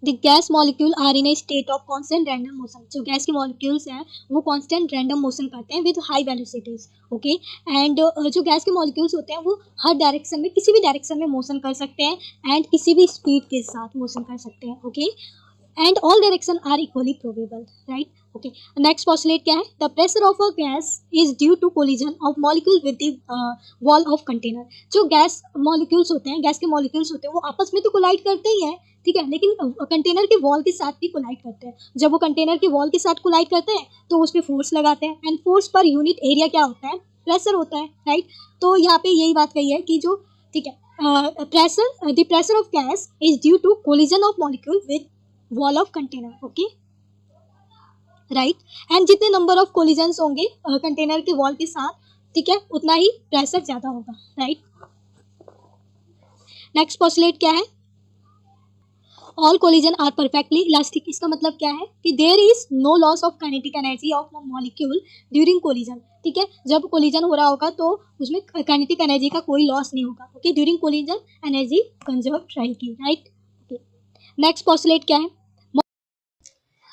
The gas molecule are in a state of constant random motion. जो gas के molecules हैं वो constant random motion करते हैं with high velocities. Okay, and जो गैस के मॉलिक्यूल्स होते हैं वो हर डायरेक्शन में, किसी भी डायरेक्शन में मोशन कर सकते हैं एंड किसी भी स्पीड के साथ मोशन कर सकते हैं। Okay, and all direction are equally probable, right. Okay, next postulate क्या है? The pressure of a gas is due to collision of molecule with the wall of container. जो गैस मॉलिक्यूल्स होते हैं, गैस के molecules होते हैं, वो आपस में तो कोलाइड करते ही हैं, ठीक है, लेकिन कंटेनर के वॉल के साथ भी कोलाइड करते हैं। जब वो कंटेनर के वॉल के साथ कोलाइड करते हैं तो उस पर फोर्स लगाते हैं, and force per unit area क्या होता है? प्रेशर होता है, राइट। तो यहाँ पे यही बात कही है कि जो, ठीक है, pressure, the pressure of gas is due to collision of molecule with wall of container. Okay, right. And जितने नंबर ऑफ कोलिजन्स होंगे कंटेनर के वॉल के साथ, ठीक है, उतना ही प्रेशर ज्यादा होगा, राइट। नेक्स्ट पॉस्टुलेट क्या है? All collision are perfectly elastic. इसका मतलब क्या है कि there is no loss of kinetic energy of molecule during collision. ठीक है, जब कोलिजन हो रहा होगा तो उसमें काइनेटिक एनर्जी का कोई लॉस नहीं होगा। Okay, during collision energy conserve रहेगी, राइट। ओके, नेक्स्ट पॉस्टुलेट क्या है?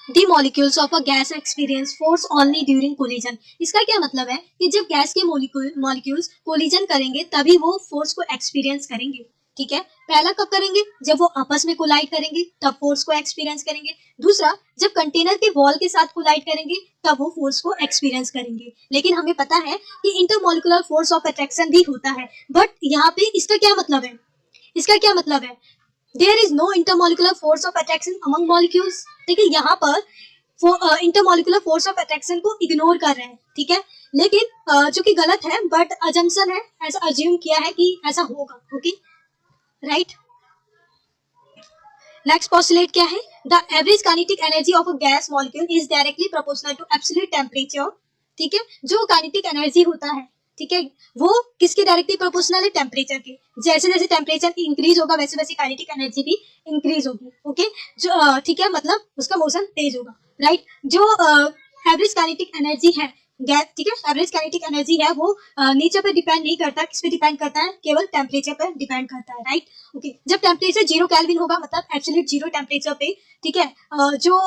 The molecules of a gas experience force only during collision. इसका क्या मतलब है कि जब गैस के मॉलिक्यूल्स कोलिजन करेंगे तभी वो फोर्स को एक्सपीरियंस करेंगे। ठीक है, पहला कब करेंगे? जब वो आपस में कोलाइड करेंगे तब फोर्स को एक्सपीरियंस करेंगे। दूसरा, जब कंटेनर के वॉल के साथ कोलाइड करेंगे तब वो फोर्स को एक्सपीरियंस करेंगे। लेकिन हमें पता है कि इंटरमॉलिक्यूलर फोर्स ऑफ अट्रैक्शन भी होता है, बट यहाँ पे इसका क्या मतलब है? इसका क्या मतलब है? There is no intermolecular force of attraction among molecules. ठीक है, यहाँ पर इंटरमॉलिक्यूलर फोर्स ऑफ अट्रैक्शन को इग्नोर कर रहे हैं, ठीक है, लेकिन जो कि गलत है, बट अजम्पशन है, ऐसा अज्यूम किया है कि ऐसा होगा। Okay, right. नेक्स्ट पॉस्टुलेट क्या है? The average kinetic energy of a gas molecule is directly proportional to absolute temperature. ठीक है, जो काइनेटिक एनर्जी होता है, ठीक है, वो किसके डायरेक्टली प्रोपोर्शनल है? टेम्परेचर के। जैसे जैसे टेम्परेचर इंक्रीज होगा वैसे वैसे काइनेटिक एनर्जी भी इंक्रीज होगी। ओके, जो ठीक है, मतलब उसका मोशन तेज होगा, राइट। जो एवरेज काइनेटिक एनर्जी है गैस, ठीक है, एवरेज काइनेटिक एनर्जी है वो नेचर पे डिपेंड नहीं करता, किस पे डिपेंड करता है? केवल टेम्परेचर पे डिपेंड करता है, राइट। ओके, जब टेम्परेचर 0 केल्विन होगा, मतलब एब्सोल्यूट 0 टेम्परेचर पे, ठीक है, जो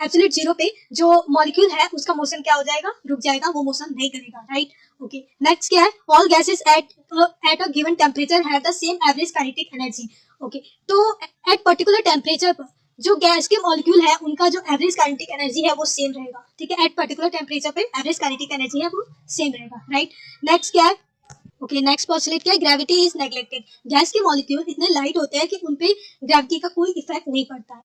एब्सोल्यूट 0 पे जो मॉलिक्यूल है उसका मोशन क्या हो जाएगा? रुक जाएगा, वो मोशन नहीं करेगा, राइट। ओके, नेक्स्ट क्या है? All gases at a given temperature have the same average kinetic energy. Okay, तो एट पर्टिकुलर टेम्परेचर पर जो गैस के मॉलिक्यूल है उनका जो एवरेज काइनेटिक एनर्जी है वो सेम रहेगा। ठीक है, एट पर्टिकुलर टेम्परेचर पे एवरेज काइनेटिक एनर्जी है वो सेम रहेगा, राइट। नेक्स्ट क्या है? ओके, नेक्स्ट पॉस्टुलेट क्या है? Gravity is neglected. गैस के मॉलिक्यूल इतने लाइट होते हैं कि उन पे ग्रेविटी का कोई इफेक्ट नहीं पड़ता है।